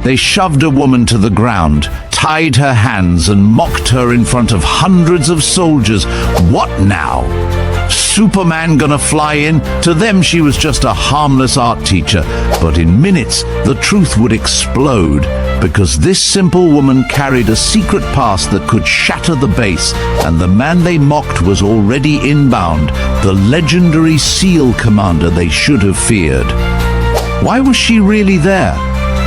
They shoved a woman to the ground, tied her hands and mocked her in front of hundreds of soldiers. What now? Superman gonna fly in? To them she was just a harmless art teacher, but in minutes the truth would explode, because this simple woman carried a secret past that could shatter the base, and the man they mocked was already inbound, the legendary SEAL commander they should have feared. Why was she really there?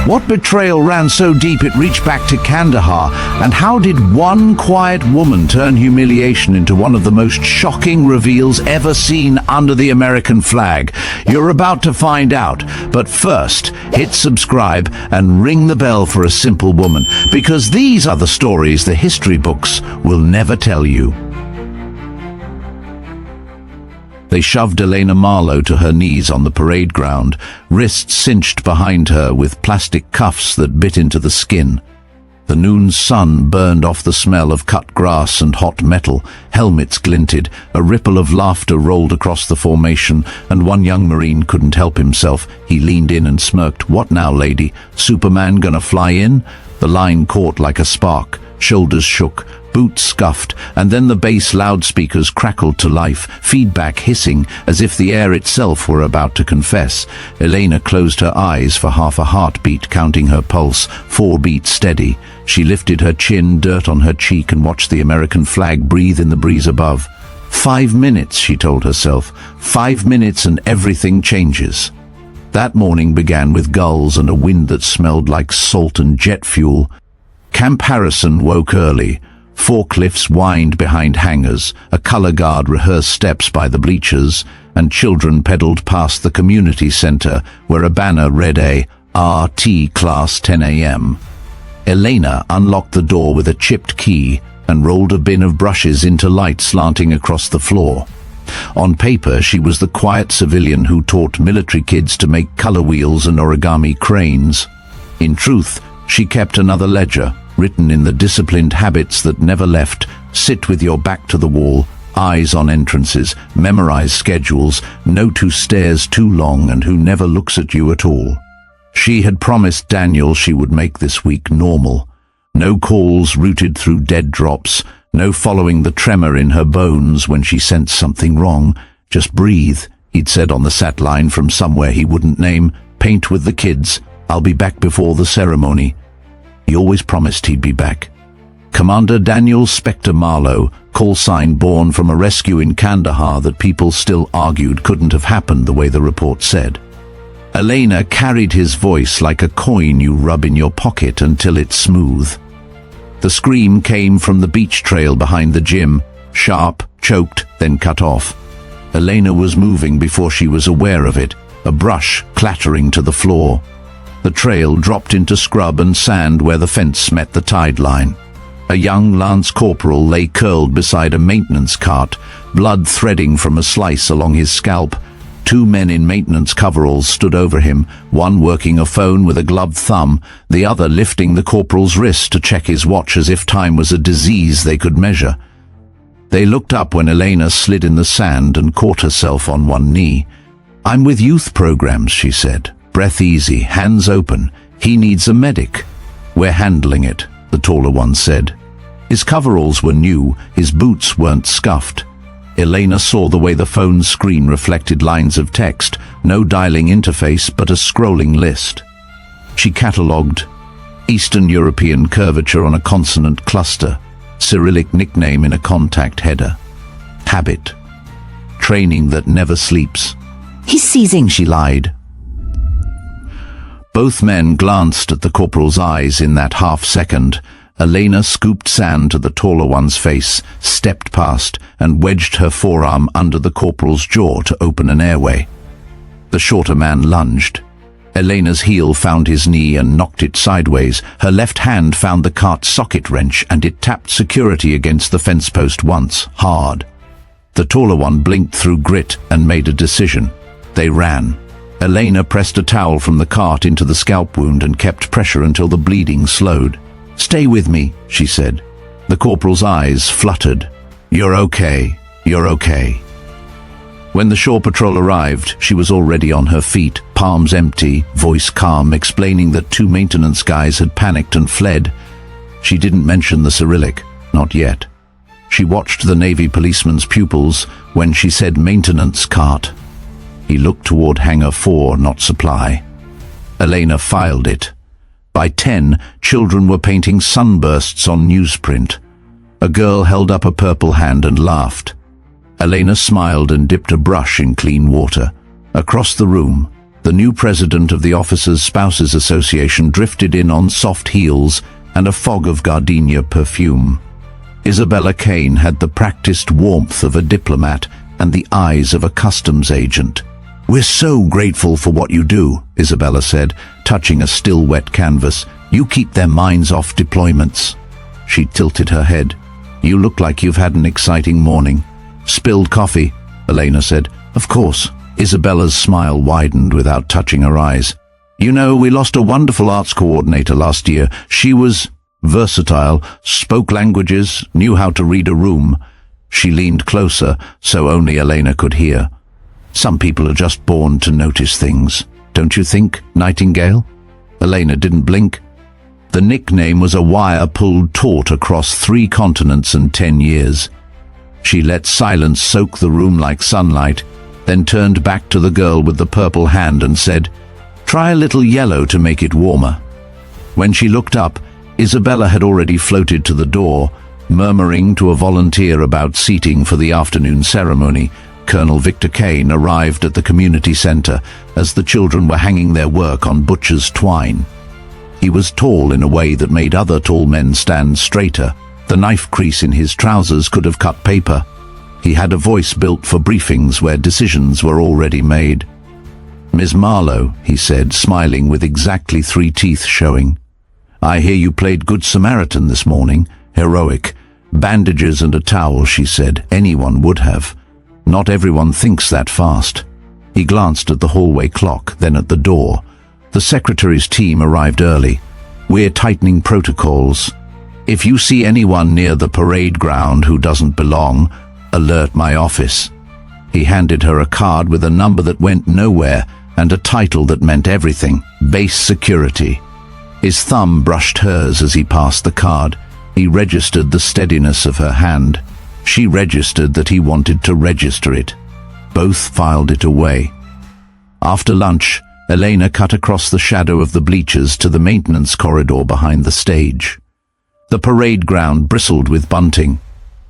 What betrayal ran so deep it reached back to Kandahar? And how did one quiet woman turn humiliation into one of the most shocking reveals ever seen under the American flag? You're about to find out. But first, hit subscribe and ring the bell for a simple woman, because these are the stories the history books will never tell you. They shoved Elena Marlowe to her knees on the parade ground, wrists cinched behind her with plastic cuffs that bit into the skin. The noon sun burned off the smell of cut grass and hot metal. Helmets glinted, a ripple of laughter rolled across the formation, and one young Marine couldn't help himself. He leaned in and smirked. "What now, lady? Superman gonna fly in?" The line caught like a spark. Shoulders shook, boots scuffed, and then the bass loudspeakers crackled to life, feedback hissing as if the air itself were about to confess. Elena closed her eyes for half a heartbeat, counting her pulse, 4 beats steady. She lifted her chin, dirt on her cheek, and watched the American flag breathe in the breeze above. 5 minutes, she told herself. 5 minutes and everything changes. That morning began with gulls and a wind that smelled like salt and jet fuel. Camp Harrison woke early. Forklifts whined behind hangars, a color guard rehearsed steps by the bleachers, and children pedaled past the community center where a banner read a RT class 10 a.m. Elena unlocked the door with a chipped key and rolled a bin of brushes into light slanting across the floor. On paper, she was the quiet civilian who taught military kids to make color wheels and origami cranes. In truth, she kept another ledger, written in the disciplined habits that never left: sit with your back to the wall, eyes on entrances, memorize schedules, note who stares too long and who never looks at you at all. She had promised Daniel she would make this week normal. No calls routed through dead drops, no following the tremor in her bones when she sensed something wrong. Just breathe, he'd said on the sat line from somewhere he wouldn't name. Paint with the kids. I'll be back before the ceremony. He always promised he'd be back. Commander Daniel Spectre Marlowe, call sign born from a rescue in Kandahar that people still argued couldn't have happened the way the report said. Elena carried his voice like a coin you rub in your pocket until it's smooth. The scream came from the beach trail behind the gym, sharp, choked, then cut off. Elena was moving before she was aware of it, a brush clattering to the floor. The trail dropped into scrub and sand where the fence met the tide line. A young lance corporal lay curled beside a maintenance cart, blood threading from a slice along his scalp. 2 men in maintenance coveralls stood over him, one working a phone with a gloved thumb, the other lifting the corporal's wrist to check his watch as if time was a disease they could measure. They looked up when Elena slid in the sand and caught herself on one knee. "I'm with youth programs," she said. "Breath easy, hands open. He needs a medic." "We're handling it," the taller one said. His coveralls were new, his boots weren't scuffed. Elena saw the way the phone's screen reflected lines of text, no dialing interface but a scrolling list. She catalogued: Eastern European curvature on a consonant cluster, Cyrillic nickname in a contact header. Habit. Training that never sleeps. "He's seizing," she lied. Both men glanced at the corporal's eyes in that half-second. Elena scooped sand to the taller one's face, stepped past, and wedged her forearm under the corporal's jaw to open an airway. The shorter man lunged. Elena's heel found his knee and knocked it sideways. Her left hand found the cart's socket wrench, and it tapped security against the fence post once, hard. The taller one blinked through grit and made a decision. They ran. Elena pressed a towel from the cart into the scalp wound and kept pressure until the bleeding slowed. "Stay with me," she said. The corporal's eyes fluttered. "You're okay. You're okay." When the shore patrol arrived, she was already on her feet, palms empty, voice calm, explaining that 2 maintenance guys had panicked and fled. She didn't mention the Cyrillic, not yet. She watched the Navy policeman's pupils when she said maintenance cart. He looked toward Hangar 4, not supply. Elena filed it. By 10, children were painting sunbursts on newsprint. A girl held up a purple hand and laughed. Elena smiled and dipped a brush in clean water. Across the room, the new president of the Officers' Spouses Association drifted in on soft heels and a fog of gardenia perfume. Isabella Kane had the practiced warmth of a diplomat and the eyes of a customs agent. "We're so grateful for what you do," Isabella said, touching a still wet canvas. "You keep their minds off deployments." She tilted her head. "You look like you've had an exciting morning." "Spilled coffee," Elena said. "Of course." Isabella's smile widened without touching her eyes. "You know, we lost a wonderful arts coordinator last year. She was versatile, spoke languages, knew how to read a room." She leaned closer, so only Elena could hear. "Some people are just born to notice things, don't you think, Nightingale?" Elena didn't blink. The nickname was a wire pulled taut across 3 continents and 10 years. She let silence soak the room like sunlight, then turned back to the girl with the purple hand and said, "Try a little yellow to make it warmer." When she looked up, Isabella had already floated to the door, murmuring to a volunteer about seating for the afternoon ceremony. Colonel Victor Kane arrived at the community center as the children were hanging their work on butcher's twine. He was tall in a way that made other tall men stand straighter. The knife crease in his trousers could have cut paper. He had a voice built for briefings where decisions were already made. "Ms. Marlowe," he said, smiling with exactly 3 teeth showing. "I hear you played Good Samaritan this morning. Heroic. Bandages and a towel," she said. "Anyone would have. Not everyone thinks that fast." He glanced at the hallway clock, then at the door. The secretary's team arrived early. "We're tightening protocols. If you see anyone near the parade ground who doesn't belong, alert my office." He handed her a card with a number that went nowhere and a title that meant everything: Base Security. His thumb brushed hers as he passed the card. He registered the steadiness of her hand. She registered that he wanted to register it. Both filed it away. After lunch, Elena cut across the shadow of the bleachers to the maintenance corridor behind the stage. The parade ground bristled with bunting.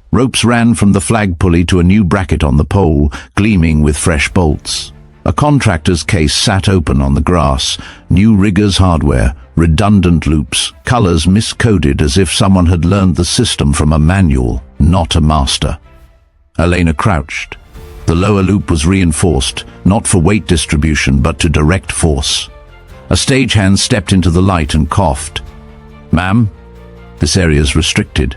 Ropes ran from the flag pulley to a new bracket on the pole, gleaming with fresh bolts. A contractor's case sat open on the grass. New riggers' hardware, redundant loops, colors miscoded as if someone had learned the system from a manual, not a master. Elena crouched. The lower loop was reinforced, not for weight distribution but to direct force. A stagehand stepped into the light and coughed. "Ma'am, this area's restricted."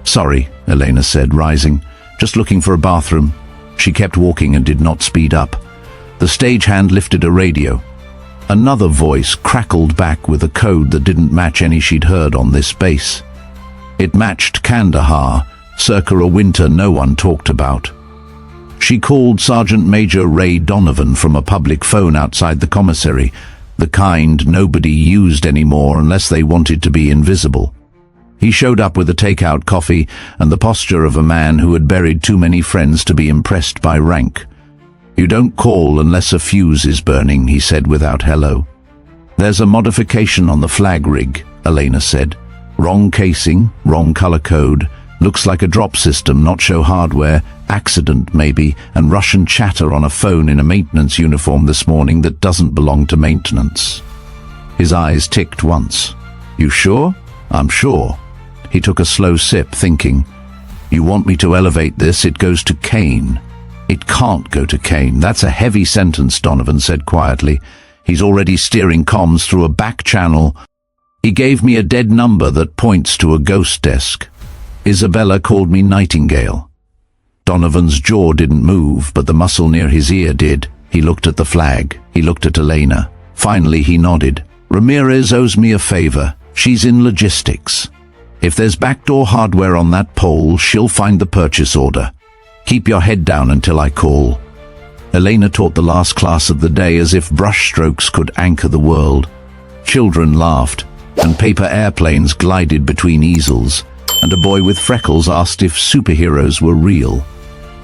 "Sorry," Elena said, rising. "Just looking for a bathroom." She kept walking and did not speed up. The stagehand lifted a radio. Another voice crackled back with a code that didn't match any she'd heard on this base. It matched Kandahar, circa a winter no one talked about. She called Sergeant Major Ray Donovan from a public phone outside the commissary, the kind nobody used anymore unless they wanted to be invisible. He showed up with a takeout coffee and the posture of a man who had buried too many friends to be impressed by rank. "You don't call unless a fuse is burning," he said without hello. "There's a modification on the flag rig," Elena said. "Wrong casing, wrong color code. Looks like a drop system, not show hardware. Accident, maybe, and Russian chatter on a phone in a maintenance uniform this morning that doesn't belong to maintenance." His eyes ticked once. "You sure?" "I'm sure." He took a slow sip, thinking. "You want me to elevate this? It goes to Kane." "It can't go to Kane. That's a heavy sentence," Donovan said quietly. "He's already steering comms through a back channel. He gave me a dead number that points to a ghost desk. Isabella called me Nightingale." Donovan's jaw didn't move, but the muscle near his ear did. He looked at the flag. He looked at Elena. Finally, he nodded. "Ramirez owes me a favor. She's in logistics. If there's backdoor hardware on that pole, she'll find the purchase order. Keep your head down until I call." Elena taught the last class of the day as if brushstrokes could anchor the world. Children laughed, and paper airplanes glided between easels, and a boy with freckles asked if superheroes were real.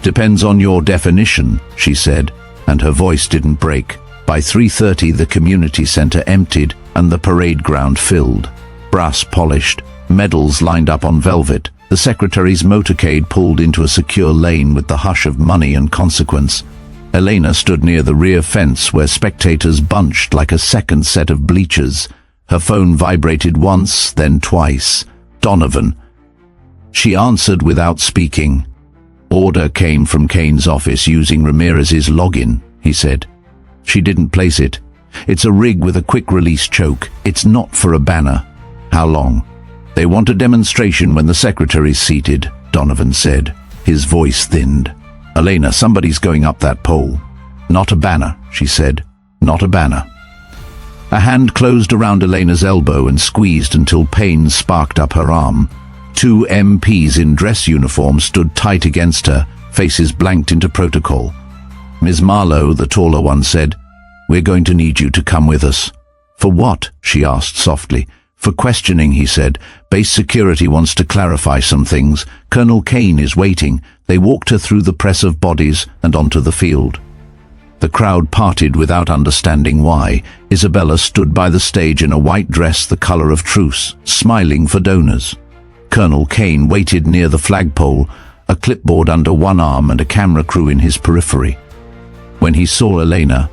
"Depends on your definition," she said, and her voice didn't break. By 3:30 the community center emptied and the parade ground filled. Brass polished, medals lined up on velvet, the secretary's motorcade pulled into a secure lane with the hush of money and consequence. Elena stood near the rear fence where spectators bunched like a second set of bleachers. Her phone vibrated once, then twice. Donovan. She answered without speaking. "Order came from Kane's office using Ramirez's login," he said. She didn't place it. "It's a rig with a quick-release choke. It's not for a banner." "How long?" "They want a demonstration when the secretary's seated," Donovan said. His voice thinned. "Elena, somebody's going up that pole." "Not a banner," she said. "Not a banner." A hand closed around Elena's elbow and squeezed until pain sparked up her arm. Two MPs in dress uniform stood tight against her, faces blanked into protocol. Ms. Marlowe, the taller one, said, "We're going to need you to come with us." "For what?" she asked softly. "For questioning," he said. "Base security wants to clarify some things. Colonel Kane is waiting." They walked her through the press of bodies and onto the field. The crowd parted without understanding why. Isabella stood by the stage in a white dress the color of truce, smiling for donors. Colonel Kane waited near the flagpole, a clipboard under one arm and a camera crew in his periphery. When he saw Elena,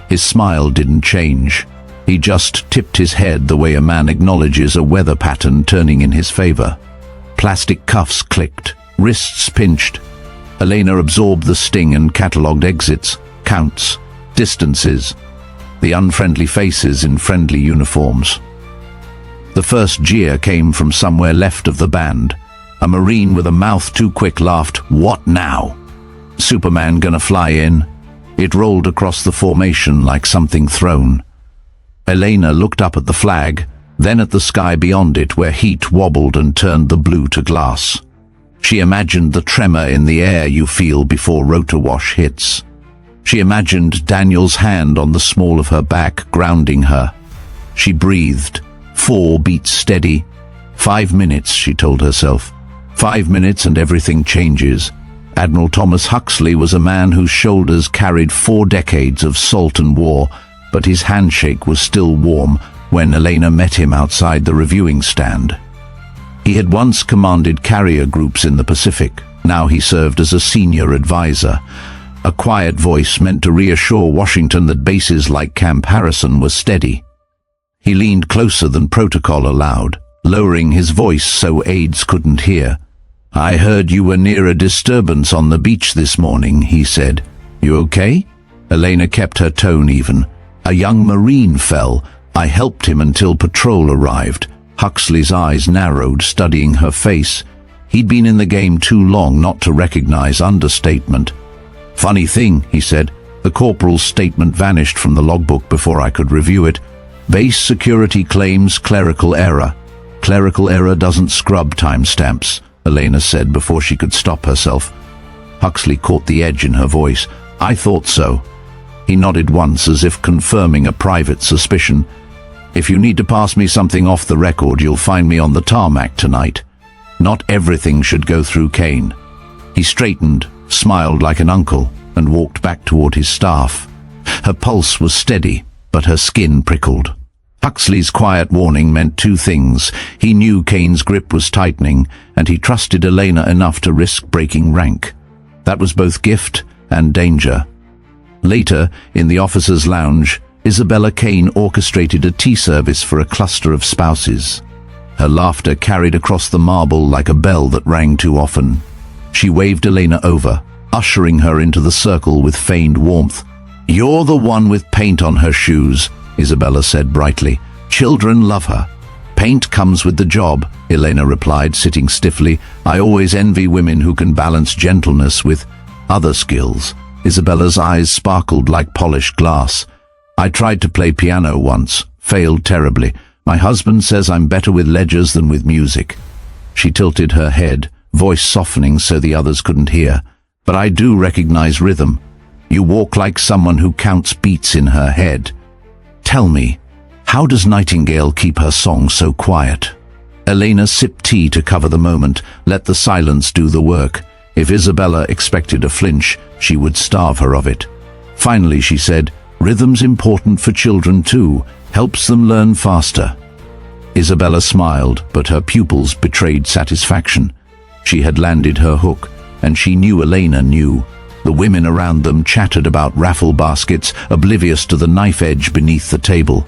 his smile didn't change. He just tipped his head the way a man acknowledges a weather pattern turning in his favor. Plastic cuffs clicked, wrists pinched. Elena absorbed the sting and catalogued exits, counts, distances, the unfriendly faces in friendly uniforms. The first jeer came from somewhere left of the band. A Marine with a mouth too quick laughed, "What now? Superman gonna fly in?" It rolled across the formation like something thrown. Elena looked up at the flag, then at the sky beyond it where heat wobbled and turned the blue to glass. She imagined the tremor in the air you feel before rotor wash hits. She imagined Daniel's hand on the small of her back, grounding her. She breathed. 4 beats steady. 5 minutes, she told herself. 5 minutes and everything changes. Admiral Thomas Huxley was a man whose shoulders carried 4 decades of salt and war, but his handshake was still warm when Elena met him outside the reviewing stand. He had once commanded carrier groups in the Pacific. Now he served as a senior advisor. A quiet voice meant to reassure Washington that bases like Camp Harrison were steady. He leaned closer than protocol allowed, lowering his voice so aides couldn't hear. "I heard you were near a disturbance on the beach this morning," he said. "You okay?" Elena kept her tone even. "A young Marine fell. I helped him until patrol arrived." Huxley's eyes narrowed, studying her face. He'd been in the game too long not to recognize understatement. "Funny thing," he said. "The corporal's statement vanished from the logbook before I could review it. Base security claims clerical error." "Clerical error doesn't scrub timestamps," Elena said before she could stop herself. Huxley caught the edge in her voice. "I thought so." He nodded once as if confirming a private suspicion. "If you need to pass me something off the record, you'll find me on the tarmac tonight. Not everything should go through Kane." He straightened, smiled like an uncle, and walked back toward his staff. Her pulse was steady, but her skin prickled. Huxley's quiet warning meant 2 things. He knew Kane's grip was tightening, and he trusted Elena enough to risk breaking rank. That was both gift and danger. Later, in the officers' lounge, Isabella Kane orchestrated a tea service for a cluster of spouses. Her laughter carried across the marble like a bell that rang too often. She waved Elena over, ushering her into the circle with feigned warmth. "You're the one with paint on her shoes," Isabella said brightly. "Children love her." "Paint comes with the job," Elena replied, sitting stiffly. "I always envy women who can balance gentleness with other skills." Isabella's eyes sparkled like polished glass. "I tried to play piano once, failed terribly. My husband says I'm better with ledgers than with music." She tilted her head, voice softening so the others couldn't hear. "But I do recognize rhythm. You walk like someone who counts beats in her head. Tell me, how does Nightingale keep her song so quiet?" Elena sipped tea to cover the moment, let the silence do the work. If Isabella expected a flinch, she would starve her of it. Finally she said, "Rhythm's important for children too, helps them learn faster." Isabella smiled, but her pupils betrayed satisfaction. She had landed her hook, and she knew Elena knew. The women around them chattered about raffle baskets, oblivious to the knife edge beneath the table.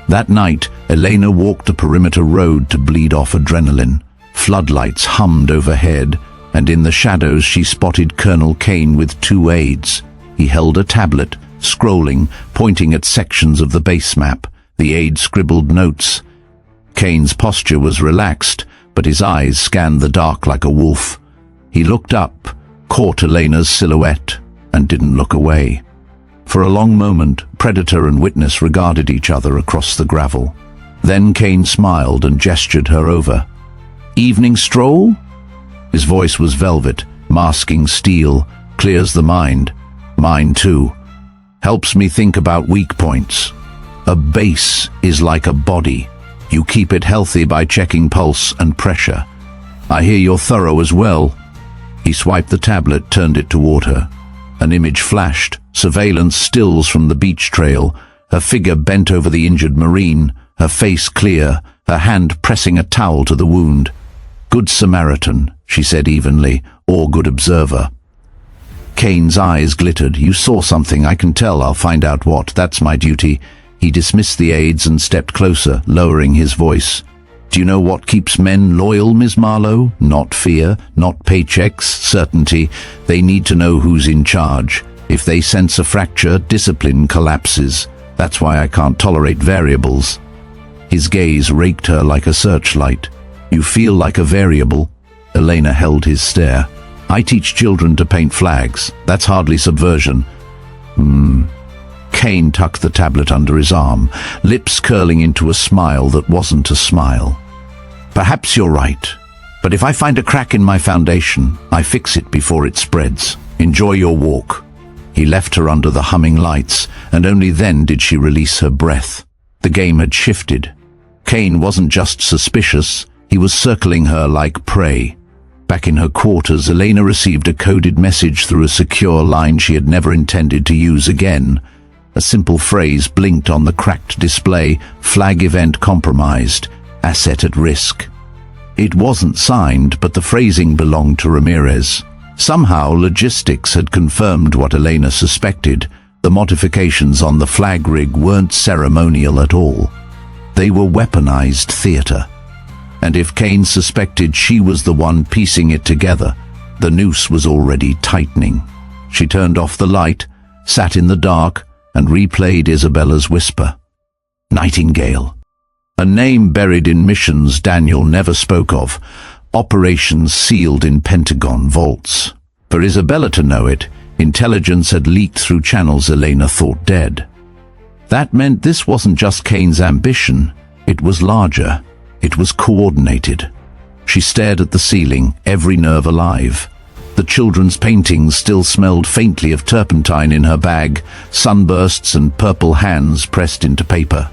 That night, Elena walked a perimeter road to bleed off adrenaline. Floodlights hummed overhead, and in the shadows she spotted Colonel Kane with 2 aides. He held a tablet, scrolling, pointing at sections of the base map. The aide scribbled notes. Kane's posture was relaxed, but his eyes scanned the dark like a wolf. He looked up, caught Elena's silhouette, and didn't look away. For a long moment, predator and witness regarded each other across the gravel. Then Kane smiled and gestured her over. "Evening stroll?" His voice was velvet, masking steel. "Clears the mind. Mine too. Helps me think about weak points. A base is like a body. You keep it healthy by checking pulse and pressure. I hear you're thorough as well." He swiped the tablet, turned it toward her. An image flashed, surveillance stills from the beach trail, her figure bent over the injured Marine, her face clear, her hand pressing a towel to the wound. "Good Samaritan," she said evenly, "or good observer." Kane's eyes glittered. "You saw something, I can tell. I'll find out what. That's my duty." He dismissed the aides and stepped closer, lowering his voice. "Do you know what keeps men loyal, Miss Marlowe? Not fear, not paychecks, certainty. They need to know who's in charge. If they sense a fracture, discipline collapses. That's why I can't tolerate variables." His gaze raked her like a searchlight. "You feel like a variable?" Elena held his stare. "I teach children to paint flags. That's hardly subversion." Kane tucked the tablet under his arm, lips curling into a smile that wasn't a smile. "Perhaps you're right, but if I find a crack in my foundation, I fix it before it spreads. Enjoy your walk." He left her under the humming lights, and only then did she release her breath. The game had shifted. Kane wasn't just suspicious, he was circling her like prey. Back in her quarters, Elena received a coded message through a secure line she had never intended to use again. A simple phrase blinked on the cracked display: "Flag event compromised. Asset at risk." It wasn't signed, but the phrasing belonged to Ramirez. Somehow, logistics had confirmed what Elena suspected. The modifications on the flag rig weren't ceremonial at all. They were weaponized theater. And if Kane suspected she was the one piecing it together, the noose was already tightening. She turned off the light, sat in the dark, and replayed Isabella's whisper. Nightingale. A name buried in missions Daniel never spoke of, operations sealed in Pentagon vaults. For Isabella to know it, intelligence had leaked through channels Elena thought dead. That meant this wasn't just Kane's ambition, it was larger, it was coordinated. She stared at the ceiling, every nerve alive. The children's paintings still smelled faintly of turpentine in her bag, sunbursts and purple hands pressed into paper.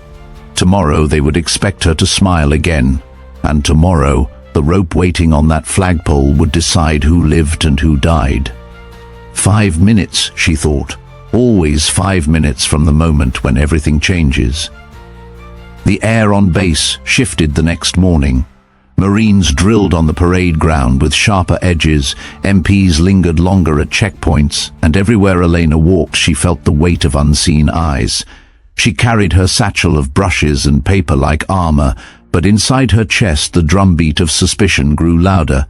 Tomorrow they would expect her to smile again, and tomorrow the rope waiting on that flagpole would decide who lived and who died. 5 minutes, she thought, always 5 minutes from the moment when everything changes. The air on base shifted the next morning. Marines drilled on the parade ground with sharper edges, MPs lingered longer at checkpoints, and everywhere Elena walked she felt the weight of unseen eyes. She carried her satchel of brushes and paper like armor, but inside her chest the drumbeat of suspicion grew louder.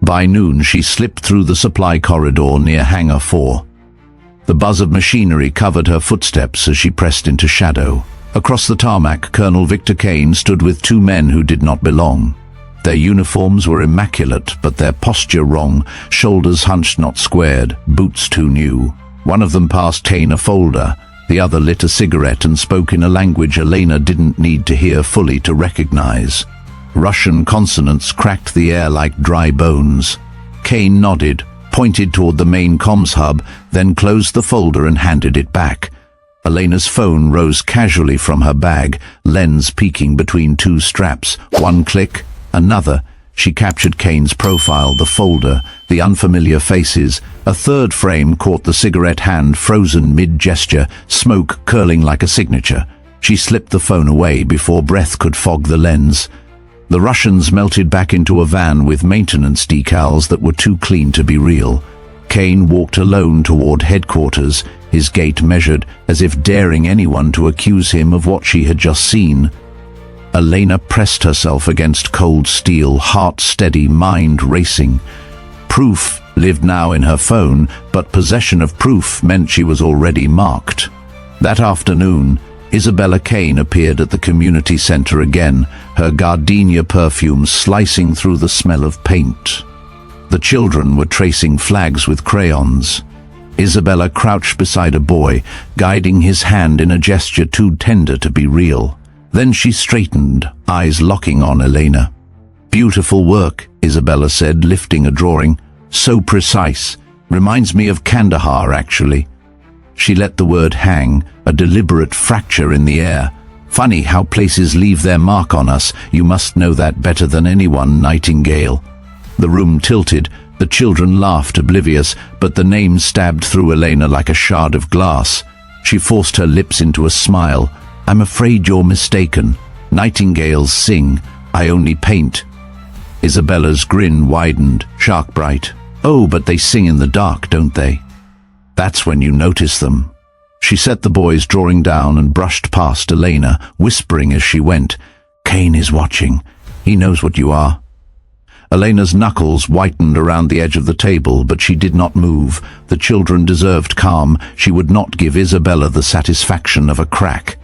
By noon she slipped through the supply corridor near Hangar 4. The buzz of machinery covered her footsteps as she pressed into shadow. Across the tarmac, Colonel Victor Kane stood with 2 men who did not belong. Their uniforms were immaculate, but their posture wrong, shoulders hunched not squared, boots too new. One of them passed Kane a folder, the other lit a cigarette and spoke in a language Elena didn't need to hear fully to recognize. Russian consonants cracked the air like dry bones. Kane nodded, pointed toward the main comms hub, then closed the folder and handed it back. Elena's phone rose casually from her bag, lens peeking between two straps. One click, another. She captured Kane's profile, the folder, the unfamiliar faces. A third frame caught the cigarette hand frozen mid-gesture, smoke curling like a signature. She slipped the phone away before breath could fog the lens. The Russians melted back into a van with maintenance decals that were too clean to be real. Kane walked alone toward headquarters, his gait measured, as if daring anyone to accuse him of what she had just seen. Elena pressed herself against cold steel, heart steady, mind racing. Proof lived now in her phone, but possession of proof meant she was already marked. That afternoon, Isabella Kane appeared at the community center again, her gardenia perfume slicing through the smell of paint. The children were tracing flags with crayons. Isabella crouched beside a boy, guiding his hand in a gesture too tender to be real. Then she straightened, eyes locking on Elena. "Beautiful work," Isabella said, lifting a drawing. "So precise. Reminds me of Kandahar, actually." She let the word hang, a deliberate fracture in the air. "Funny how places leave their mark on us. You must know that better than anyone, Nightingale." The room tilted. The children laughed, oblivious, but the name stabbed through Elena like a shard of glass. She forced her lips into a smile. "I'm afraid you're mistaken. Nightingales sing. I only paint." Isabella's grin widened, shark bright. "Oh, but they sing in the dark, don't they? That's when you notice them." She set the boy's drawing down and brushed past Elena, whispering as she went, "Kane is watching. He knows what you are." Elena's knuckles whitened around the edge of the table, but she did not move. The children deserved calm. She would not give Isabella the satisfaction of a crack.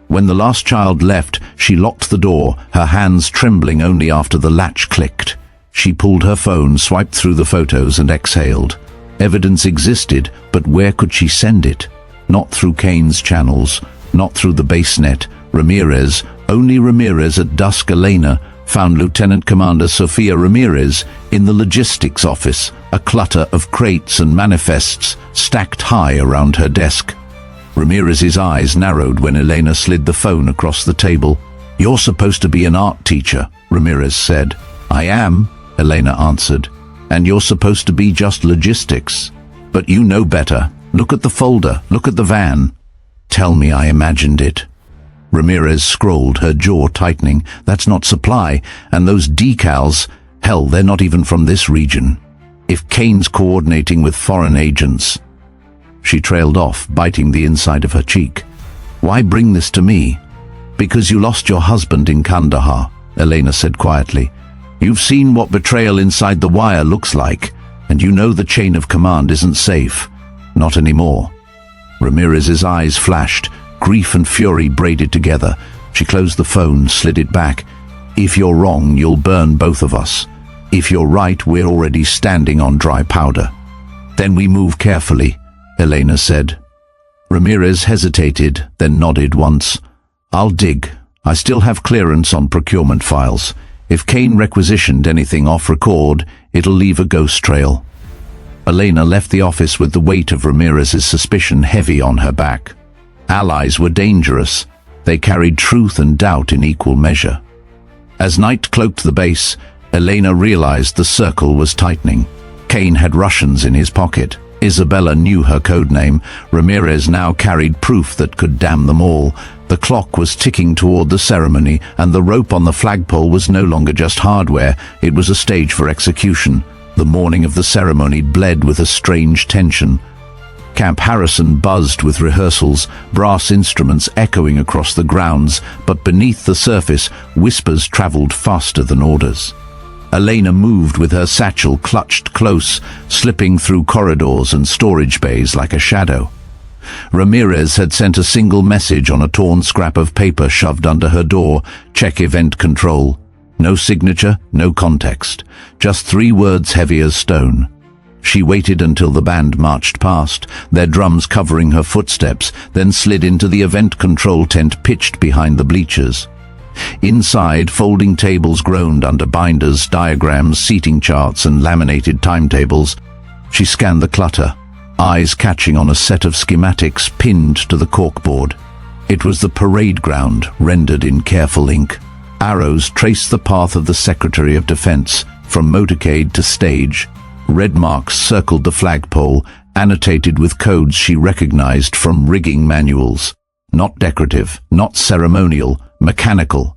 When the last child left, she locked the door, her hands trembling only after the latch clicked. She pulled her phone, swiped through the photos and exhaled. Evidence existed, but where could she send it? Not through Kane's channels, not through the base net. Ramirez, only Ramirez at dusk. Elena found Lieutenant Commander Sofia Ramirez in the logistics office, a clutter of crates and manifests stacked high around her desk. Ramirez's eyes narrowed when Elena slid the phone across the table. "You're supposed to be an art teacher," Ramirez said. "I am," Elena answered. "And you're supposed to be just logistics. But you know better. Look at the folder, look at the van." "Tell me I imagined it." Ramirez scrolled, her jaw tightening. "That's not supply, and those decals, hell, they're not even from this region. If Kane's coordinating with foreign agents..." She trailed off, biting the inside of her cheek. "Why bring this to me?" "Because you lost your husband in Kandahar," Elena said quietly. "You've seen what betrayal inside the wire looks like, and you know the chain of command isn't safe. Not anymore." Ramirez's eyes flashed, grief and fury braided together. She closed the phone, slid it back. "If you're wrong, you'll burn both of us. If you're right, we're already standing on dry powder." "Then we move carefully," Elena said. Ramirez hesitated, then nodded once. "I'll dig. I still have clearance on procurement files. If Kane requisitioned anything off record, it'll leave a ghost trail." Elena left the office with the weight of Ramirez's suspicion heavy on her back. Allies were dangerous. They carried truth and doubt in equal measure. As night cloaked the base, Elena realized the circle was tightening. Kane had Russians in his pocket. Isabella knew her codename. Ramirez now carried proof that could damn them all. The clock was ticking toward the ceremony, and the rope on the flagpole was no longer just hardware. It was a stage for execution. The morning of the ceremony bled with a strange tension. Camp Harrison buzzed with rehearsals, brass instruments echoing across the grounds, but beneath the surface, whispers traveled faster than orders. Elena moved with her satchel clutched close, slipping through corridors and storage bays like a shadow. Ramirez had sent a single message on a torn scrap of paper shoved under her door: "Check event control." No signature, no context, just 3 words heavy as stone. She waited until the band marched past, their drums covering her footsteps, then slid into the event control tent pitched behind the bleachers. Inside, folding tables groaned under binders, diagrams, seating charts, and laminated timetables. She scanned the clutter, eyes catching on a set of schematics pinned to the corkboard. It was the parade ground, rendered in careful ink. Arrows traced the path of the Secretary of Defense, from motorcade to stage. Red marks circled the flagpole, annotated with codes she recognized from rigging manuals. Not decorative, not ceremonial, mechanical.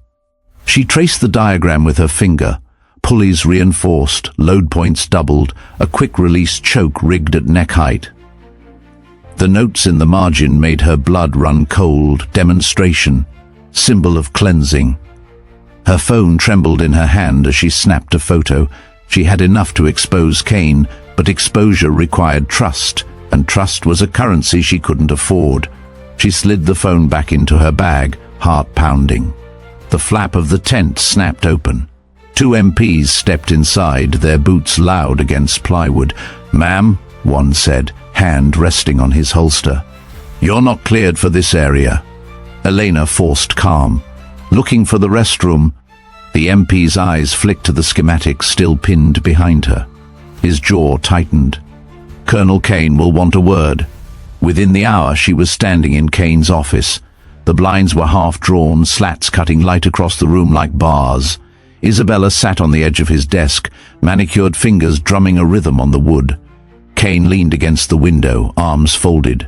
She traced the diagram with her finger. Pulleys reinforced, load points doubled, a quick-release choke rigged at neck height. The notes in the margin made her blood run cold. Demonstration, symbol of cleansing. Her phone trembled in her hand as she snapped a photo. She had enough to expose Kane, but exposure required trust, and trust was a currency she couldn't afford. She slid the phone back into her bag, heart pounding. The flap of the tent snapped open. 2 MPs stepped inside, their boots loud against plywood. "Ma'am," one said, hand resting on his holster. "You're not cleared for this area." Elena forced calm. Looking for the restroom. The MP's eyes flicked to the schematic still pinned behind her. His jaw tightened. "Colonel Kane will want a word." Within the hour, she was standing in Kane's office. The blinds were half-drawn, slats cutting light across the room like bars. Isabella sat on the edge of his desk, manicured fingers drumming a rhythm on the wood. Kane leaned against the window, arms folded.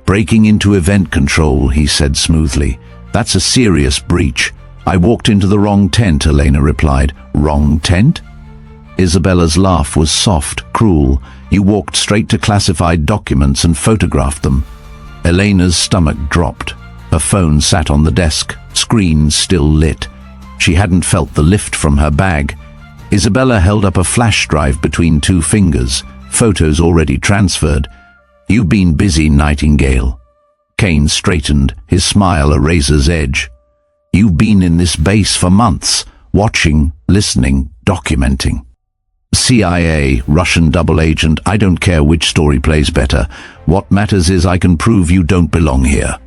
"Breaking into event control," he said smoothly. "That's a serious breach." "I walked into the wrong tent," Elena replied. "Wrong tent?" Isabella's laugh was soft, cruel. "You walked straight to classified documents and photographed them." Elena's stomach dropped. Her phone sat on the desk, screen still lit. She hadn't felt the lift from her bag. Isabella held up a flash drive between 2 fingers, photos already transferred. "You've been busy, Nightingale." Kane straightened, his smile a razor's edge. "You've been in this base for months, watching, listening, documenting." CIA, Russian double agent, I don't care which story plays better. What matters is I can prove you don't belong here.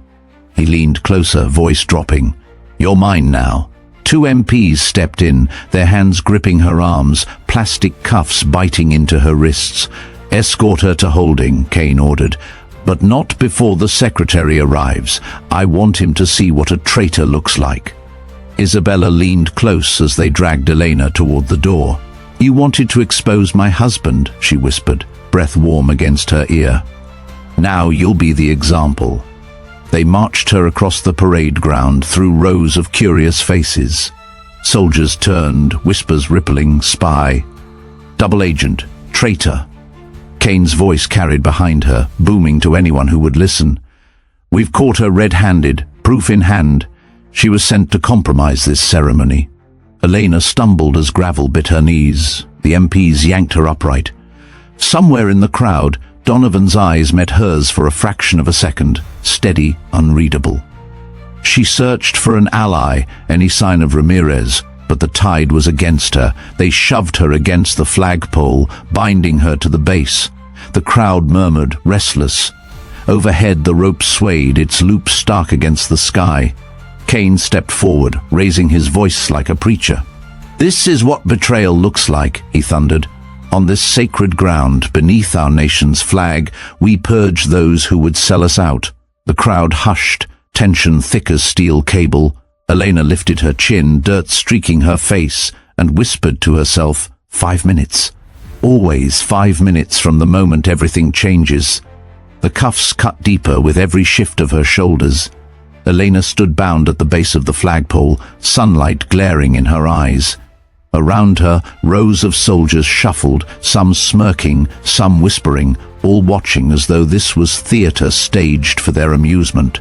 He leaned closer, voice dropping. "You're mine now." 2 MPs stepped in, their hands gripping her arms, plastic cuffs biting into her wrists. "Escort her to holding," Kane ordered. "But not before the secretary arrives. I want him to see what a traitor looks like." Isabella leaned close as they dragged Elena toward the door. "You wanted to expose my husband," she whispered, breath warm against her ear. "Now you'll be the example." They marched her across the parade ground through rows of curious faces. Soldiers turned, whispers rippling, spy. "Double agent, traitor." Kane's voice carried behind her, booming to anyone who would listen. "We've caught her red-handed, proof in hand." She was sent to compromise this ceremony. Elena stumbled as gravel bit her knees. The MPs yanked her upright. Somewhere in the crowd, Donovan's eyes met hers for a fraction of a second, steady, unreadable. She searched for an ally, any sign of Ramirez, but the tide was against her. They shoved her against the flagpole, binding her to the base. The crowd murmured, restless. Overhead the rope swayed, its loop stuck against the sky. Kane stepped forward, raising his voice like a preacher. "This is what betrayal looks like," he thundered. "On this sacred ground, beneath our nation's flag, we purge those who would sell us out." The crowd hushed, tension thick as steel cable. Elena lifted her chin, dirt streaking her face, and whispered to herself, 5 minutes. Always 5 minutes from the moment everything changes. The cuffs cut deeper with every shift of her shoulders. Elena stood bound at the base of the flagpole, sunlight glaring in her eyes. Around her, rows of soldiers shuffled, some smirking, some whispering, all watching as though this was theater staged for their amusement.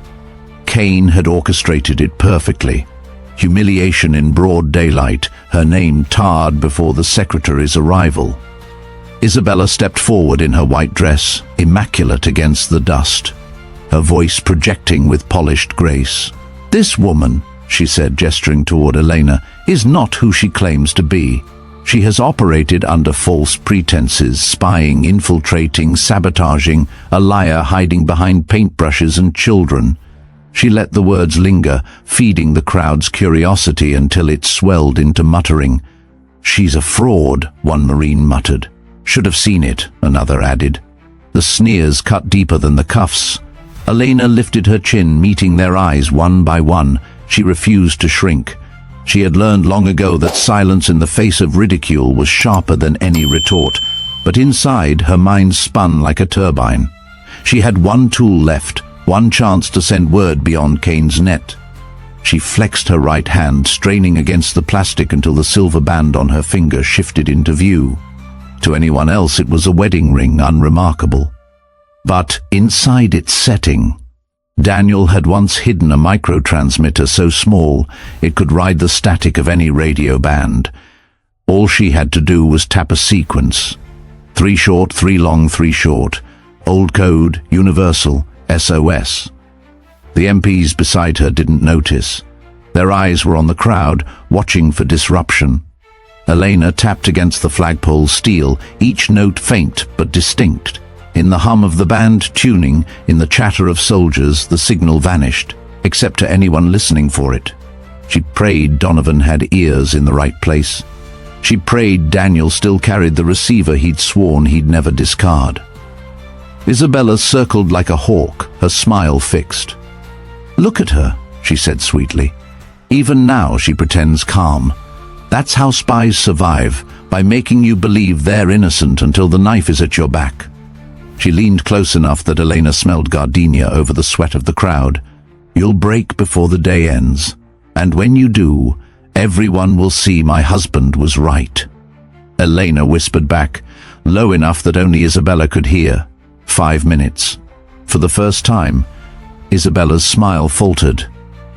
Kane had orchestrated it perfectly. Humiliation in broad daylight, her name tarred before the secretary's arrival. Isabella stepped forward in her white dress, immaculate against the dust, her voice projecting with polished grace. "This woman," she said, gesturing toward Elena, "is not who she claims to be. She has operated under false pretenses, spying, infiltrating, sabotaging, a liar hiding behind paintbrushes and children." She let the words linger, feeding the crowd's curiosity until it swelled into muttering. "She's a fraud," one Marine muttered. Should have seen it, another added. The sneers cut deeper than the cuffs. Elena lifted her chin, meeting their eyes one by one. She refused to shrink. She had learned long ago that silence in the face of ridicule was sharper than any retort, but inside her mind spun like a turbine. She had one tool left, one chance to send word beyond Kane's net. She flexed her right hand, straining against the plastic until the silver band on her finger shifted into view. To anyone else it was a wedding ring, unremarkable. But inside its setting, Daniel had once hidden a microtransmitter so small it could ride the static of any radio band. All she had to do was tap a sequence. 3 short, 3 long, 3 short. Old code, universal, SOS. The MPs beside her didn't notice. Their eyes were on the crowd, watching for disruption. Elena tapped against the flagpole's steel, each note faint but distinct. In the hum of the band tuning, in the chatter of soldiers, the signal vanished, except to anyone listening for it. She prayed Donovan had ears in the right place. She prayed Daniel still carried the receiver he'd sworn he'd never discard. Isabella circled like a hawk, her smile fixed. "Look at her," she said sweetly. "Even now she pretends calm. That's how spies survive, by making you believe they're innocent until the knife is at your back." She leaned close enough that Elena smelled gardenia over the sweat of the crowd. "You'll break before the day ends, and when you do, everyone will see my husband was right." Elena whispered back, low enough that only Isabella could hear. 5 minutes. For the first time, Isabella's smile faltered,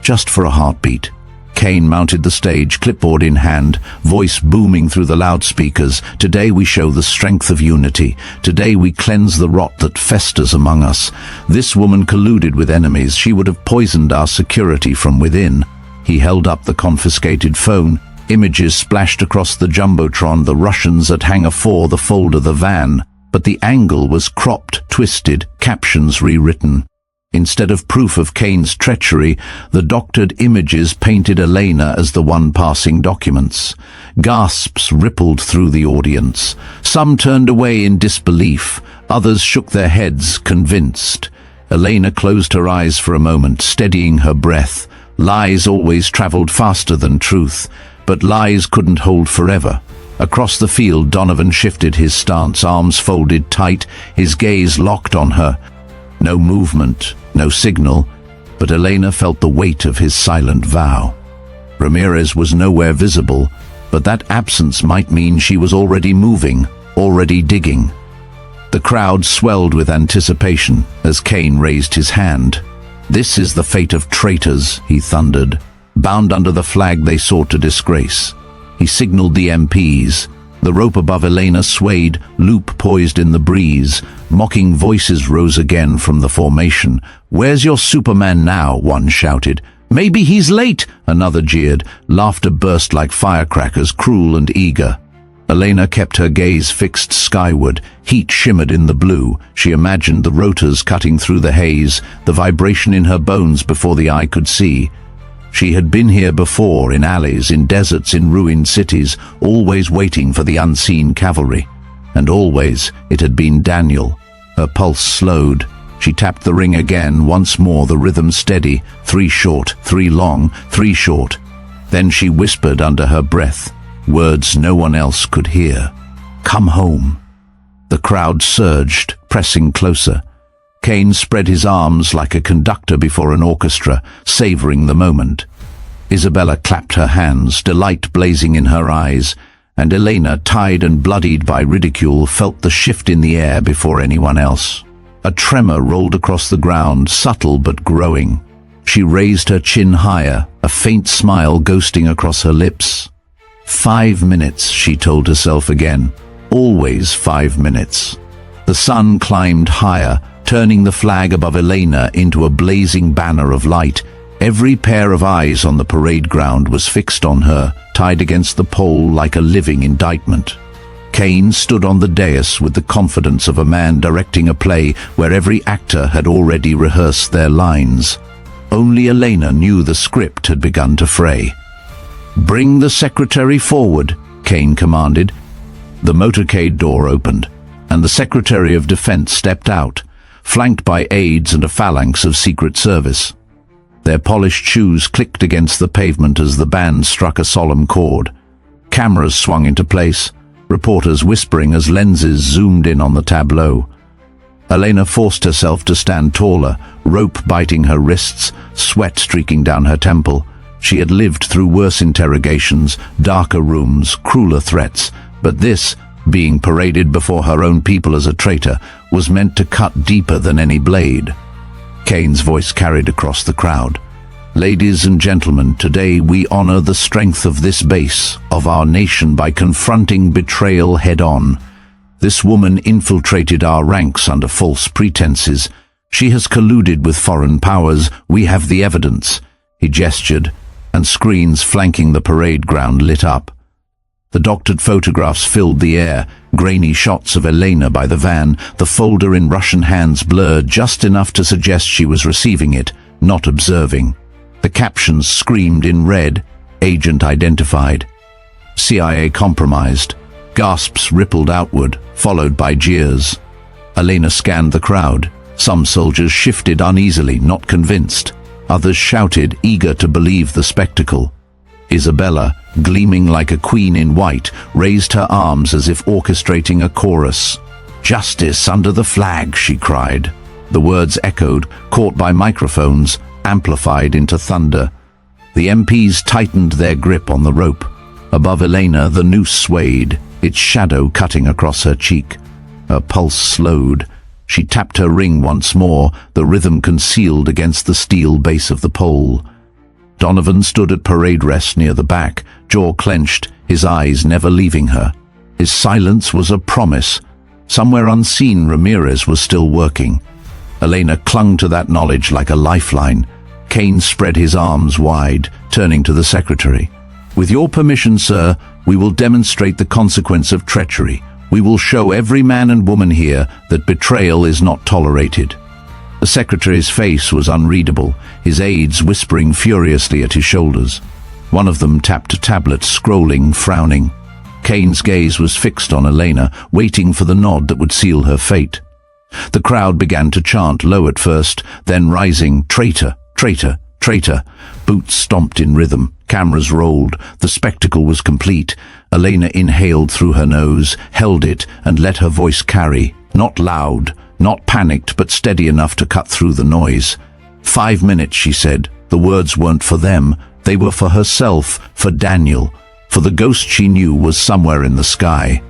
just for a heartbeat. Kane mounted the stage, clipboard in hand, voice booming through the loudspeakers. "Today we show the strength of unity. Today we cleanse the rot that festers among us. This woman colluded with enemies. She would have poisoned our security from within." He held up the confiscated phone. Images splashed across the jumbotron, the Russians at Hangar 4, the folder, the van. But the angle was cropped, twisted, captions rewritten. Instead of proof of Kane's treachery, the doctored images painted Elena as the one passing documents. Gasps rippled through the audience. Some turned away in disbelief. Others shook their heads, convinced. Elena closed her eyes for a moment, steadying her breath. Lies always traveled faster than truth, but lies couldn't hold forever. Across the field, Donovan shifted his stance, arms folded tight, his gaze locked on her. No movement, no signal, but Elena felt the weight of his silent vow. Ramirez was nowhere visible, but that absence might mean she was already moving, already digging. The crowd swelled with anticipation as Kane raised his hand. "This is the fate of traitors," he thundered, bound under the flag they sought to disgrace. He signaled the MPs. The rope above Elena swayed, loop poised in the breeze. Mocking voices rose again from the formation. "Where's your Superman now?" one shouted. "Maybe he's late," another jeered. Laughter burst like firecrackers, cruel and eager. Elena kept her gaze fixed skyward. Heat shimmered in the blue. She imagined the rotors cutting through the haze, the vibration in her bones before the eye could see. She had been here before, in alleys, in deserts, in ruined cities, always waiting for the unseen cavalry. And always it had been Daniel. Her pulse slowed. She tapped the ring again, once more the rhythm steady. 3 short, 3 long, 3 short. Then she whispered under her breath, words no one else could hear. "Come home." The crowd surged, pressing closer. Kane spread his arms like a conductor before an orchestra, savoring the moment. Isabella clapped her hands, delight blazing in her eyes, and Elena, tied and bloodied by ridicule, felt the shift in the air before anyone else. A tremor rolled across the ground, subtle but growing. She raised her chin higher, a faint smile ghosting across her lips. 5 minutes, she told herself again. Always 5 minutes. The sun climbed higher, turning the flag above Elena into a blazing banner of light. Every pair of eyes on the parade ground was fixed on her, tied against the pole like a living indictment. Kane stood on the dais with the confidence of a man directing a play where every actor had already rehearsed their lines. Only Elena knew the script had begun to fray. "Bring the secretary forward," Kane commanded. The motorcade door opened, and the Secretary of Defense stepped out, flanked by aides and a phalanx of Secret Service. Their polished shoes clicked against the pavement as the band struck a solemn chord. Cameras swung into place, reporters whispering as lenses zoomed in on the tableau. Elena forced herself to stand taller, rope biting her wrists, sweat streaking down her temple. She had lived through worse interrogations, darker rooms, crueler threats, but this, being paraded before her own people as a traitor, was meant to cut deeper than any blade. Kane's voice carried across the crowd. Ladies and gentlemen, today we honor the strength of this base, of our nation, by confronting betrayal head-on. This woman infiltrated our ranks under false pretenses. She has colluded with foreign powers. We have the evidence. He gestured, and screens flanking the parade ground lit up. The doctored photographs filled the air, grainy shots of Elena by the van, the folder in Russian hands blurred just enough to suggest she was receiving it, not observing. The captions screamed in red, "Agent identified." CIA compromised. Gasps rippled outward, followed by jeers. Elena scanned the crowd. Some soldiers shifted uneasily, not convinced. Others shouted, eager to believe the spectacle. Isabella, gleaming like a queen in white, raised her arms as if orchestrating a chorus. "Justice under the flag," she cried. The words echoed, caught by microphones, amplified into thunder. The MPs tightened their grip on the rope. Above Elena, the noose swayed, its shadow cutting across her cheek. Her pulse slowed. She tapped her ring once more, the rhythm concealed against the steel base of the pole. Donovan stood at parade rest near the back, jaw clenched, his eyes never leaving her. His silence was a promise. Somewhere unseen, Ramirez was still working. Elena clung to that knowledge like a lifeline. Kane spread his arms wide, turning to the secretary. "With your permission, sir, we will demonstrate the consequence of treachery. We will show every man and woman here that betrayal is not tolerated." The secretary's face was unreadable, his aides whispering furiously at his shoulders. One of them tapped a tablet, scrolling, frowning. Kane's gaze was fixed on Elena, waiting for the nod that would seal her fate. The crowd began to chant, low at first, then rising, "Traitor! Traitor! Traitor!" Boots stomped in rhythm, cameras rolled, the spectacle was complete. Elena inhaled through her nose, held it, and let her voice carry, not loud, not panicked, but steady enough to cut through the noise. 5 minutes, she said. The words weren't for them, they were for herself, for Daniel, for the ghost she knew was somewhere in the sky.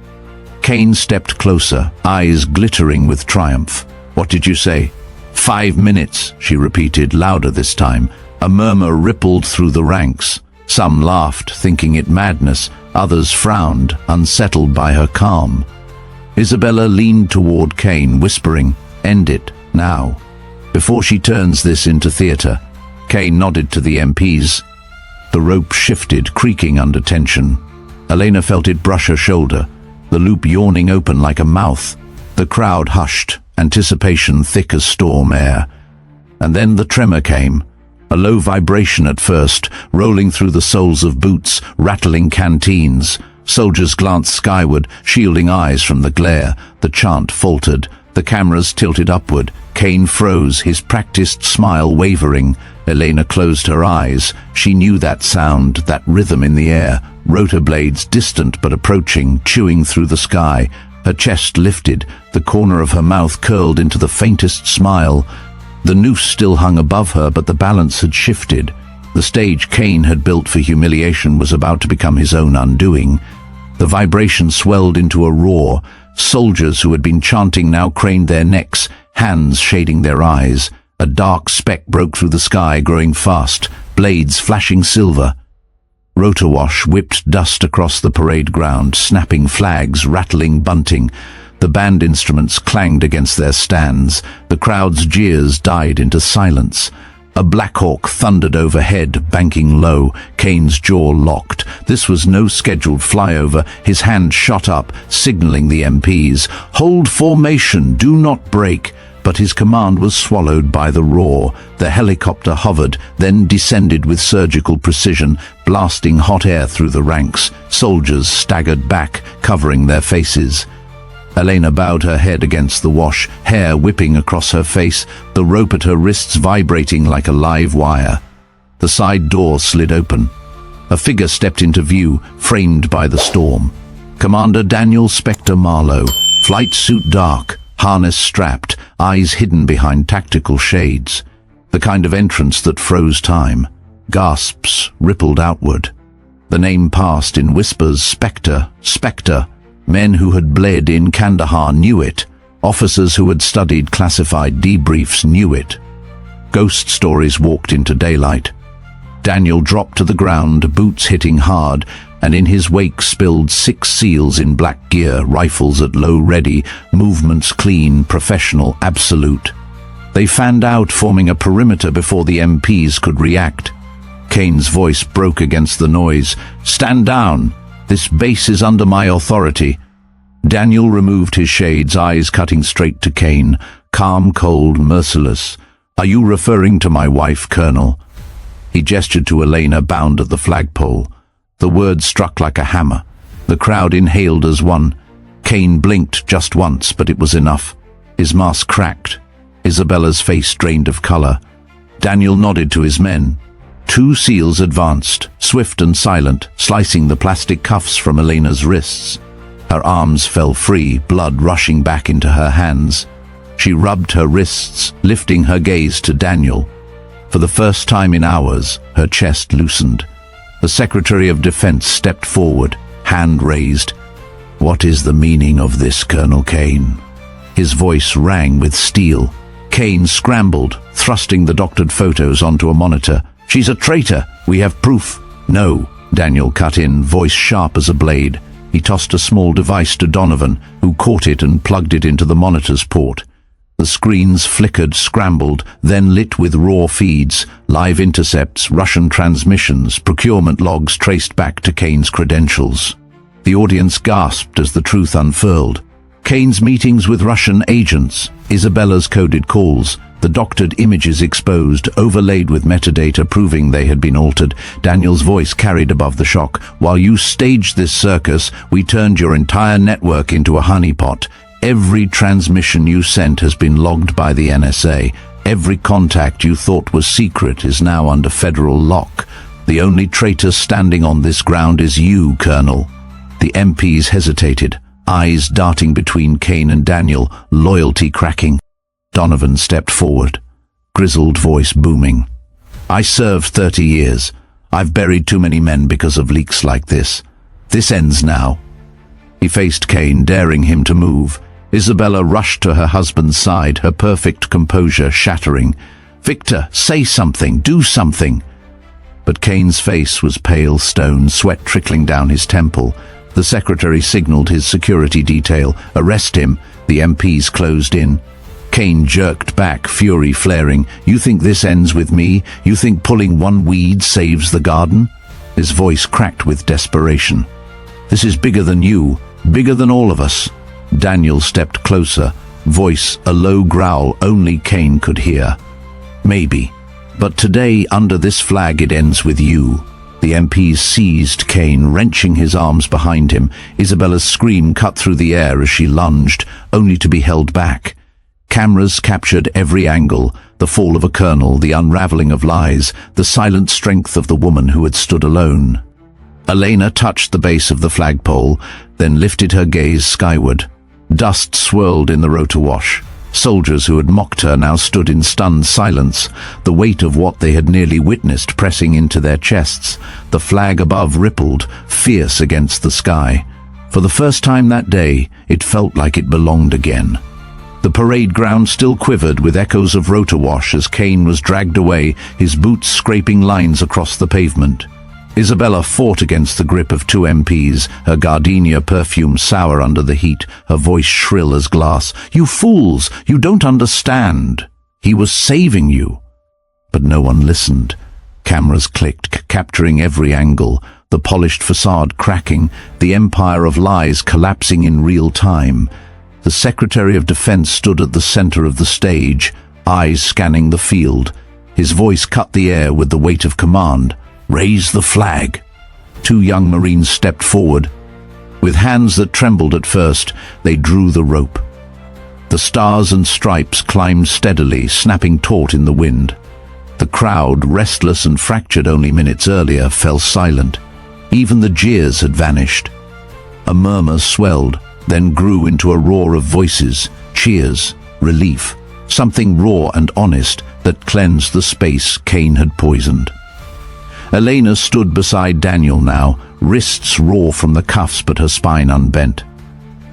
Kane stepped closer, eyes glittering with triumph. "What did you say?" 5 minutes, she repeated, louder this time. A murmur rippled through the ranks. Some laughed, thinking it madness. Others frowned, unsettled by her calm. Isabella leaned toward Kane, whispering, "End it, now, before she turns this into theater." Kane nodded to the MPs. The rope shifted, creaking under tension. Elena felt it brush her shoulder, the loop yawning open like a mouth. The crowd hushed, anticipation thick as storm air. And then the tremor came. A low vibration at first, rolling through the soles of boots, rattling canteens. Soldiers glanced skyward, shielding eyes from the glare. The chant faltered. The cameras tilted upward. Kane froze, his practiced smile wavering. Elena closed her eyes. She knew that sound, that rhythm in the air. Rotor blades distant but approaching, chewing through the sky. Her chest lifted, the corner of her mouth curled into the faintest smile. The noose still hung above her, but the balance had shifted. The stage Kane had built for humiliation was about to become his own undoing. The vibration swelled into a roar. Soldiers who had been chanting now craned their necks, hands shading their eyes. A dark speck broke through the sky, growing fast, blades flashing silver. Rotorwash whipped dust across the parade ground, snapping flags, rattling bunting. The band instruments clanged against their stands. The crowd's jeers died into silence. A Black Hawk thundered overhead, banking low. Kane's jaw locked. This was no scheduled flyover. His hand shot up, signaling the MPs. "Hold formation, do not break." but his command was swallowed by the roar. The helicopter hovered, then descended with surgical precision, blasting hot air through the ranks. Soldiers staggered back, covering their faces. Elena bowed her head against the wash, hair whipping across her face, the rope at her wrists vibrating like a live wire. The side door slid open. A figure stepped into view, framed by the storm. Commander Daniel Spectre Marlowe, flight suit dark, harness strapped, eyes hidden behind tactical shades. The kind of entrance that froze time. Gasps rippled outward. The name passed in whispers. Spectre, Spectre. Men who had bled in Kandahar knew it. Officers who had studied classified debriefs knew it. Ghost stories walked into daylight. Daniel dropped to the ground, boots hitting hard, and in his wake spilled 6 SEALs in black gear, rifles at low ready, movements clean, professional, absolute. They fanned out, forming a perimeter before the MPs could react. Kane's voice broke against the noise. "Stand down! This base is under my authority." Daniel removed his shades, eyes cutting straight to Kane, calm, cold, merciless. "Are you referring to my wife, Colonel?" He gestured to Elena, bound at the flagpole. The words struck like a hammer. The crowd inhaled as one. Kane blinked just once, but it was enough. His mask cracked. Isabella's face drained of color. Daniel nodded to his men. 2 SEALs advanced, swift and silent, slicing the plastic cuffs from Elena's wrists. Her arms fell free, blood rushing back into her hands. She rubbed her wrists, lifting her gaze to Daniel. For the first time in hours, her chest loosened. The Secretary of Defense stepped forward, hand raised. "What is the meaning of this, Colonel Kane?" His voice rang with steel. Kane scrambled, thrusting the doctored photos onto a monitor. "She's a traitor. We have proof." "No," Daniel cut in, voice sharp as a blade. He tossed a small device to Donovan, who caught it and plugged it into the monitor's port. The screens flickered, scrambled, then lit with raw feeds, live intercepts, Russian transmissions, procurement logs traced back to Kane's credentials. The audience gasped as the truth unfurled. Kane's meetings with Russian agents, Isabella's coded calls, the doctored images exposed, overlaid with metadata proving they had been altered. Daniel's voice carried above the shock. "While you staged this circus, we turned your entire network into a honeypot. Every transmission you sent has been logged by the NSA. Every contact you thought was secret is now under federal lock. The only traitor standing on this ground is you, Colonel." The MPs hesitated, eyes darting between Kane and Daniel, loyalty cracking. Donovan stepped forward, grizzled voice booming. "I served 30 years. I've buried too many men because of leaks like this. This ends now." He faced Kane, daring him to move. Isabella rushed to her husband's side, her perfect composure shattering. "Victor, say something, do something." But Kane's face was pale stone, sweat trickling down his temple. The secretary signaled his security detail. "Arrest him." The MPs closed in. Kane jerked back, fury flaring. "You think this ends with me? You think pulling one weed saves the garden?" His voice cracked with desperation. "This is bigger than you, bigger than all of us." Daniel stepped closer, voice a low growl only Kane could hear. "Maybe, but today under this flag it ends with you." The MPs seized Kane, wrenching his arms behind him. Isabella's scream cut through the air as she lunged, only to be held back. Cameras captured every angle, the fall of a colonel, the unraveling of lies, the silent strength of the woman who had stood alone. Elena touched the base of the flagpole, then lifted her gaze skyward. Dust swirled in the rotor wash. Soldiers who had mocked her now stood in stunned silence, the weight of what they had nearly witnessed pressing into their chests. The flag above rippled, fierce against the sky. For the first time that day, it felt like it belonged again. The parade ground still quivered with echoes of rotor wash as Kane was dragged away, his boots scraping lines across the pavement. Isabella fought against the grip of 2 MPs, her gardenia perfume sour under the heat, her voice shrill as glass. "You fools! You don't understand! He was saving you!" But no one listened. Cameras clicked, capturing every angle, the polished facade cracking, the empire of lies collapsing in real time. The Secretary of Defense stood at the center of the stage, eyes scanning the field. His voice cut the air with the weight of command. "Raise the flag." Two young Marines stepped forward. With hands that trembled at first, they drew the rope. The stars and stripes climbed steadily, snapping taut in the wind. The crowd, restless and fractured only minutes earlier, fell silent. Even the jeers had vanished. A murmur swelled, then grew into a roar of voices, cheers, relief, something raw and honest that cleansed the space Cain had poisoned. Elena stood beside Daniel now, wrists raw from the cuffs but her spine unbent.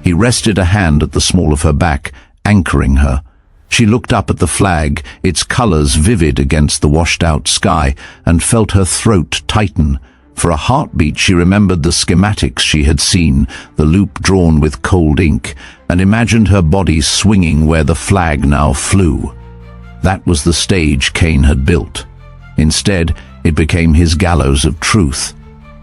He rested a hand at the small of her back, anchoring her. She looked up at the flag, its colors vivid against the washed-out sky, and felt her throat tighten. For a heartbeat she remembered the schematics she had seen, the loop drawn with cold ink, and imagined her body swinging where the flag now flew. That was the stage Cain had built. Instead, it became his gallows of truth.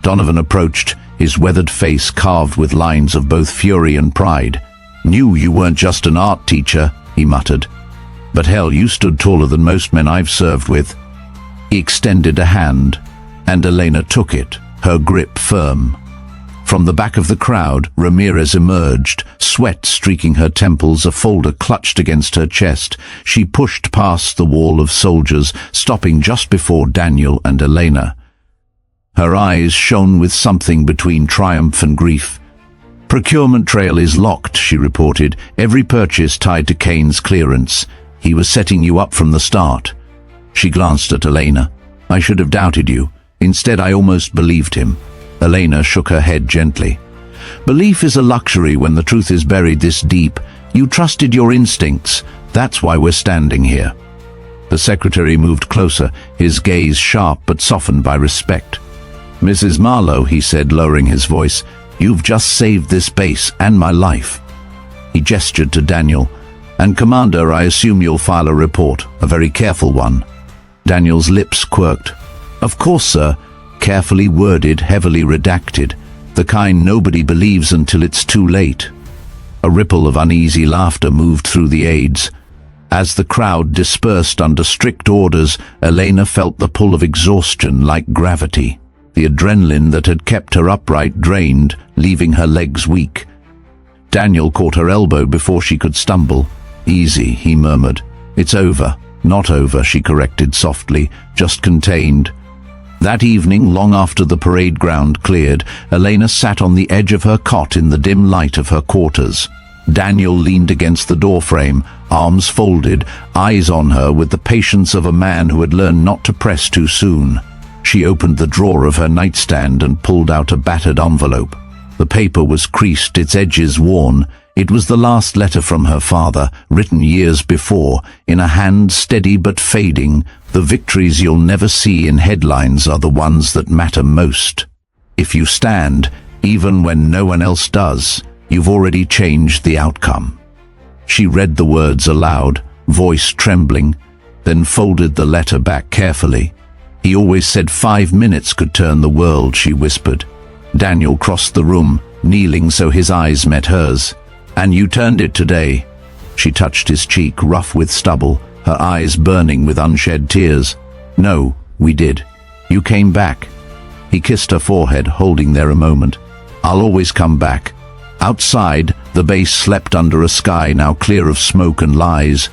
Donovan approached, his weathered face carved with lines of both fury and pride. "Knew you weren't just an art teacher," he muttered. "But hell, you stood taller than most men I've served with." He extended a hand, and Elena took it, her grip firm. From the back of the crowd, Ramirez emerged, sweat streaking her temples, a folder clutched against her chest. She pushed past the wall of soldiers, stopping just before Daniel and Elena. Her eyes shone with something between triumph and grief. "Procurement trail is locked," she reported, "every purchase tied to Cain's clearance. He was setting you up from the start." She glanced at Elena. "I should have doubted you. Instead, I almost believed him." Elena shook her head gently. "Belief is a luxury when the truth is buried this deep. You trusted your instincts. That's why we're standing here." The secretary moved closer, his gaze sharp but softened by respect. "Mrs. Marlowe," he said, lowering his voice, "you've just saved this base and my life." He gestured to Daniel. "And Commander, I assume you'll file a report, a very careful one." Daniel's lips quirked. "Of course, sir. Carefully worded, heavily redacted, the kind nobody believes until it's too late." A ripple of uneasy laughter moved through the aides. As the crowd dispersed under strict orders, Elena felt the pull of exhaustion like gravity. The adrenaline that had kept her upright drained, leaving her legs weak. Daniel caught her elbow before she could stumble. "Easy," he murmured. "It's over." "Not over," she corrected softly, "just contained." That evening, long after the parade ground cleared, Elena sat on the edge of her cot in the dim light of her quarters. Daniel leaned against the doorframe, arms folded, eyes on her with the patience of a man who had learned not to press too soon. She opened the drawer of her nightstand and pulled out a battered envelope. The paper was creased, its edges worn. It was the last letter from her father, written years before, in a hand steady but fading. "The victories you'll never see in headlines are the ones that matter most. If you stand, even when no one else does, you've already changed the outcome." She read the words aloud, voice trembling, then folded the letter back carefully. "He always said 5 minutes could turn the world," she whispered. Daniel crossed the room, kneeling so his eyes met hers. "And you turned it today." She touched his cheek, rough with stubble, her eyes burning with unshed tears. "No, we did. You came back." He kissed her forehead, holding there a moment. "I'll always come back." Outside, the base slept under a sky now clear of smoke and lies.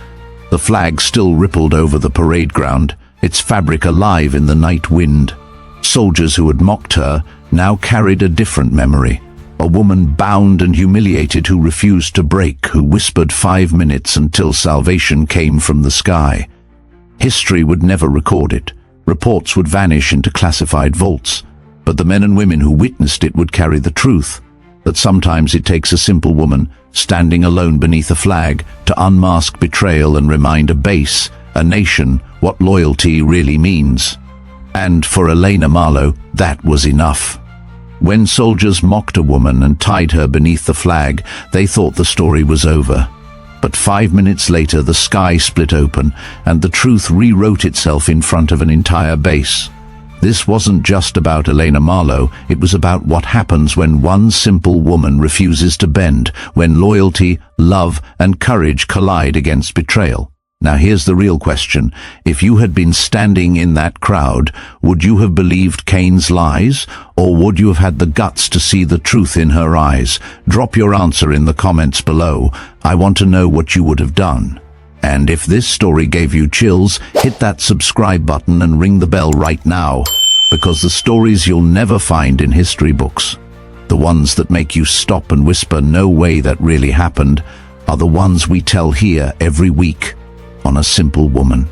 The flag still rippled over the parade ground, its fabric alive in the night wind. Soldiers who had mocked her now carried a different memory. A woman bound and humiliated who refused to break, who whispered 5 minutes until salvation came from the sky. History would never record it. Reports would vanish into classified vaults. But the men and women who witnessed it would carry the truth, that sometimes it takes a simple woman, standing alone beneath a flag, to unmask betrayal and remind a base, a nation, what loyalty really means. And for Elena Marlowe, that was enough. When soldiers mocked a woman and tied her beneath the flag, they thought the story was over. But 5 minutes later, the sky split open, and the truth rewrote itself in front of an entire base. This wasn't just about Elena Marlowe, it was about what happens when one simple woman refuses to bend, when loyalty, love, and courage collide against betrayal. Now here's the real question. If you had been standing in that crowd, would you have believed Cain's lies, or would you have had the guts to see the truth in her eyes? Drop your answer in the comments below. I want to know what you would have done. And if this story gave you chills, hit that subscribe button and ring the bell right now, because the stories you'll never find in history books, the ones that make you stop and whisper, "No way that really happened," are the ones we tell here every week on A Simple Woman.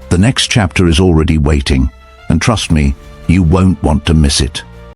The next chapter is already waiting, and trust me, you won't want to miss it.